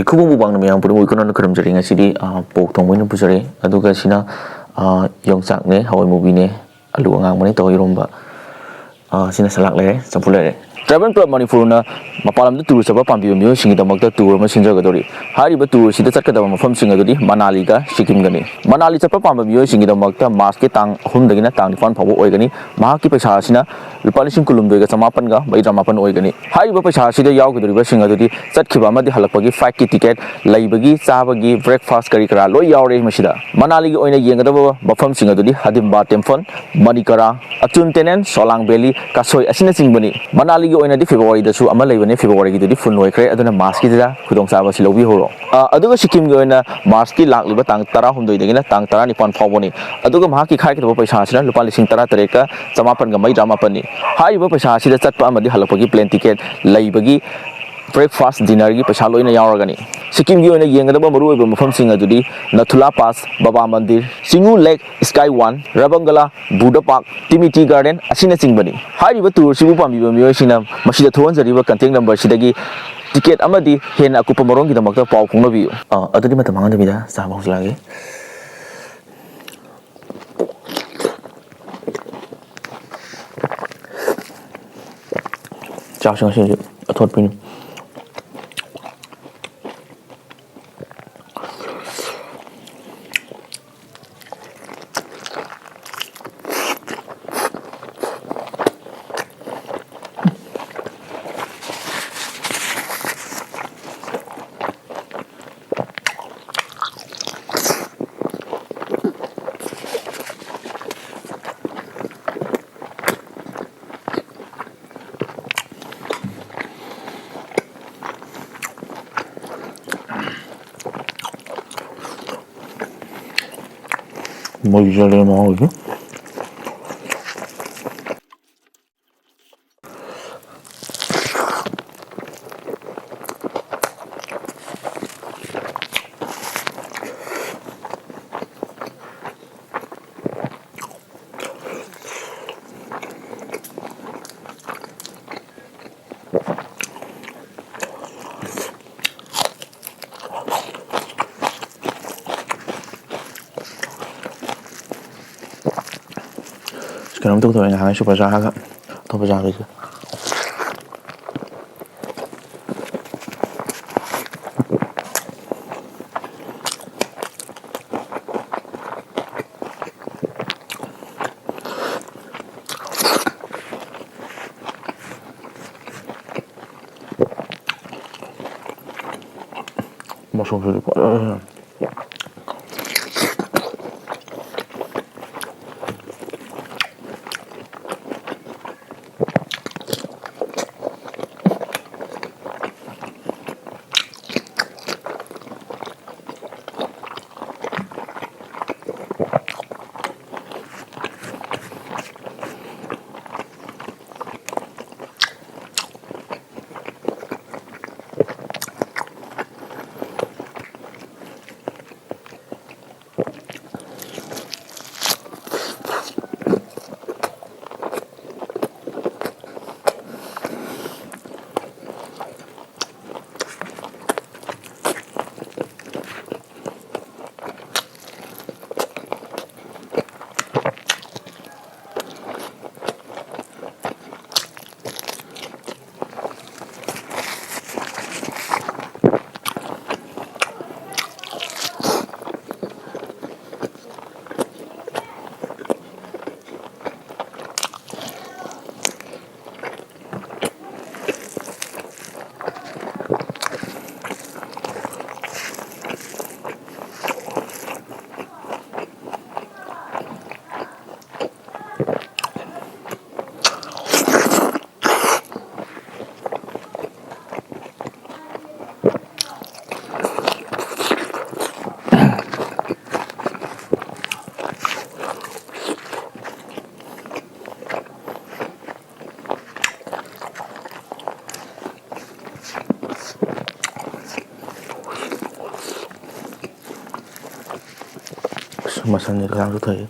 ꯈꯨꯕꯨꯡ ꯕꯨꯕꯥꯡꯅ ꯃꯌꯥꯝ ꯄꯨꯝꯅꯃꯛ ꯏꯀꯣꯅꯣꯅ ꯈꯨꯔꯨꯝꯖꯔꯤ ꯉꯁꯤꯗꯤ ꯄꯣꯛ ꯊꯣꯡꯕ ꯑꯣꯏꯅ ꯄꯨꯖꯔꯦ ꯑꯗꯨꯒ ꯁꯤꯅ ꯌꯣꯡꯆꯥꯛꯅꯦ ꯍꯋꯥꯏ ꯃꯨꯕꯤꯅꯦ ꯑꯂꯨ ꯑꯉꯥꯡꯕꯅꯦ ꯇꯧꯔ ꯏꯔꯣꯝꯕ ꯁꯤꯅ ꯁꯂꯥꯛ ꯂꯩꯔꯦ ꯆꯝꯐꯨꯠ ꯂꯩꯔꯦ ꯇ꯭ꯔꯥꯏꯕꯦꯜ ꯀ꯭ꯂꯕ ꯃꯅꯤꯄꯨꯔꯅ ꯃꯄꯥꯟ ꯂꯝꯗ ꯇꯨꯔ ꯆꯠꯄ ꯄꯥꯝꯕꯤꯕ ꯃꯤꯑꯣꯏꯁꯤꯡꯒꯤꯗꯃꯛꯇ ꯇꯨꯔ ꯑꯃ ꯁꯤꯟꯖꯒꯗꯧꯔꯤ ꯍꯥꯏꯔꯤꯕ ꯇꯨꯔ ꯑꯁꯤꯗ ꯆꯠꯀꯗꯕ ꯃꯐꯝꯁꯤꯡ ꯑꯗꯨꯗꯤ ꯃꯅꯥꯂꯤꯒ ꯁꯤꯀꯤꯝꯒꯅꯤ ꯃꯅꯥꯂꯤ ꯆꯠꯄ ꯄꯥꯝꯕ ꯃꯤꯑꯣꯏꯁꯤꯡꯒꯤꯗꯃꯛꯇ ꯃꯥꯔꯆꯀꯤ ꯇꯥꯡ 3ꯗꯒꯤꯅ ꯇꯥꯡ 9 ꯐꯥꯎꯕ ꯑꯣꯏꯒꯅꯤ ꯃꯍꯥꯛꯀꯤ ꯄꯩꯁꯥ ꯑꯁꯤꯅ ꯂꯨꯄꯥ 19,900ꯒ ꯑꯣꯏꯒꯅꯤ ꯍꯥꯏꯔꯤꯕ ꯄꯩꯁꯥ ꯑꯁꯤꯗ ꯌꯥꯎꯒꯗꯧꯔꯤꯕꯁꯤꯡ ꯑꯗꯨꯗꯤ ꯆꯠꯈꯤꯕ ꯑꯃꯗꯤ ꯍꯜꯂꯛꯄꯒꯤ ꯐ꯭ꯂꯥꯏꯠꯀꯤ ꯇꯤꯀꯦꯠ ꯂꯩꯕꯒꯤ ꯆꯥꯕꯒꯤ ꯕ꯭ꯔꯦꯛꯐꯥꯁꯠ ꯀꯔꯤ ꯀꯔꯥ ꯂꯣꯏ ꯌꯥꯎꯔꯦ ꯃꯁꯤꯗ ꯃꯅꯥꯂꯤꯒꯤ ꯑꯣꯏꯅ ꯌꯦꯡꯒꯗꯕ ꯃꯐꯝꯁꯤꯡ ꯑꯗꯨꯗꯤ ꯍꯗꯤꯝꯕꯥ ꯇꯦꯝꯄꯜ ꯃꯅꯤꯀꯔꯥ ꯑꯆꯨꯟ ꯇꯦꯅꯦꯟ ꯁꯣꯂꯥꯡ ꯚꯦꯂꯤ ꯀꯁꯣꯏ ꯑꯁꯤꯅꯆꯤꯡꯕꯅꯤ ꯃꯅꯥꯂꯤꯒꯤ ꯑꯣꯏꯅꯗꯤ ꯐꯦꯕꯋꯥꯔꯤꯗꯁꯨ ꯑꯃ ꯂꯩꯕꯅꯤ ꯐꯦꯕꯋꯥꯔꯤꯒꯤꯗꯨꯗꯤ ꯐꯨꯜ ꯑꯣꯏꯈ꯭ꯔꯦ ꯑꯗꯨꯅ ꯃꯥꯔꯆꯀꯤꯗꯨꯗ ꯈꯨꯗꯣꯡꯆꯥꯕ ꯑꯁꯤ ꯂꯧꯕꯤꯍꯧꯔꯣ ꯑꯗꯨꯒ ꯁꯤꯀꯤꯝꯒꯤ ꯑꯣꯏꯅ ꯃꯥꯔꯆꯀꯤ ꯂꯥꯛꯂꯤꯕ ꯇꯥꯡ 18ꯗꯒꯤꯅ ꯇꯥꯡ 19 ꯐꯥꯎꯕꯅꯤ ꯑꯗꯨꯒ ꯃꯍꯥꯛꯀꯤ ꯈꯥꯏꯒꯗꯕ ꯄꯩꯁꯥ ꯑꯁꯤꯅ ꯂꯨꯄꯥ 13,900ꯒ ꯍꯥꯏꯔꯤꯕ ꯄꯩꯁꯥ ꯑꯁꯤꯗ ꯆꯠꯄ ꯑꯃꯗꯤ ꯍꯜꯂꯛꯄꯒꯤ ꯄ꯭ꯂꯦꯟ ꯇꯤꯀꯦꯠ ꯂꯩꯕꯒꯤ ꯕ꯭ꯔꯦꯛꯐꯥꯁꯠ ꯗꯤꯅꯔꯒꯤ ꯄꯩꯁꯥ ꯂꯣꯏꯅ ꯌꯥꯎꯔꯒꯅꯤ ꯁꯤꯀꯤꯝꯒꯤ ꯑꯣꯏꯅ ꯌꯦꯡꯒꯗꯕ ꯃꯔꯨꯑꯣꯏꯕ ꯃꯐꯝꯁꯤꯡ ꯑꯗꯨꯗꯤ ꯅꯊꯨꯂꯥ ꯄꯥꯁ ꯕꯕꯥ ꯃꯟꯗꯤꯔ ꯆꯤꯉꯨ ꯂꯦꯛ ꯁ꯭ꯀꯥꯏ ꯋꯥꯟ ꯔꯕꯪꯒꯂꯥ ꯕꯨꯗ ꯄꯥर्क ꯇꯤꯃꯤꯇꯤ ꯒꯥꯔꯗꯦꯟ ꯑꯁꯤꯅꯆꯤꯡꯕꯅꯤ ꯍꯥꯏꯔꯤꯕ ꯇꯨꯔ ꯑꯁꯤꯕꯨ ꯄꯥꯝꯕꯤꯕ ꯃꯤꯑꯣꯏꯁꯤꯡꯅ ꯃꯁꯤꯗ ꯊꯣꯛꯍꯟꯖꯔꯤꯕ ꯀꯟꯇꯦꯛ ꯅꯝꯕꯔꯁꯤꯗꯒꯤ ꯇꯤꯀꯦꯠ ꯑꯃꯗꯤ ꯍꯦꯟꯅ ꯑꯀꯨꯞꯄ ꯃꯔꯣꯜꯒꯤꯗꯃꯛꯇ ꯄꯥꯎ ꯐꯥꯎꯅꯕꯤꯌꯨ ꯑꯗꯨꯗꯤ ꯃꯇꯝ ꯃꯥꯡꯍꯟꯗꯕꯤꯗ ꯆꯥꯕ ꯍꯧꯖꯤꯜꯂꯛꯑꯒꯦ ꯆꯥꯛꯁꯤ ꯉꯁꯤꯗꯤ ꯑꯊꯣꯠꯄꯤꯅꯤ Mozzarella mahal. Sekarang tuh yang hanya super jaga, atau berjaga gitu. Masuk dulu. Masannya langsung tadi.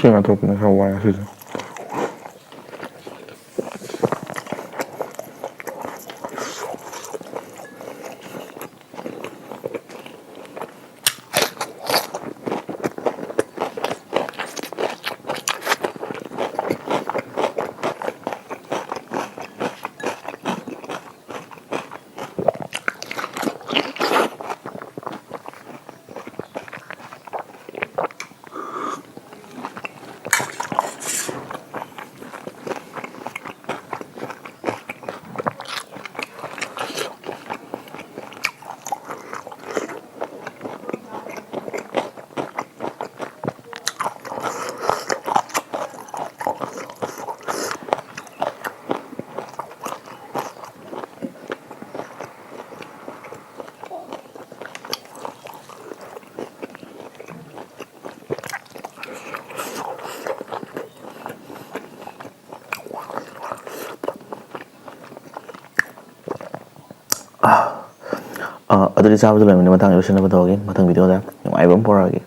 ꯆꯦꯡ ꯑꯇꯣꯞꯄꯅ ꯈꯔ ꯋꯥꯏ ꯉꯁꯤꯁꯦ ꯑꯗꯨꯗꯤ ꯆꯥꯕꯗ ꯂꯣꯏꯔꯕꯅꯤꯅ ꯃꯊꯪ ꯂꯣꯏꯁꯤꯟꯅꯕ ꯇꯧꯔꯒꯦ ꯃꯊꯪ ꯚꯤꯗꯤꯑꯣꯗ ꯅꯨꯡꯉꯥꯏꯕ ꯑꯃ ꯄꯨꯔꯛꯑꯒꯦ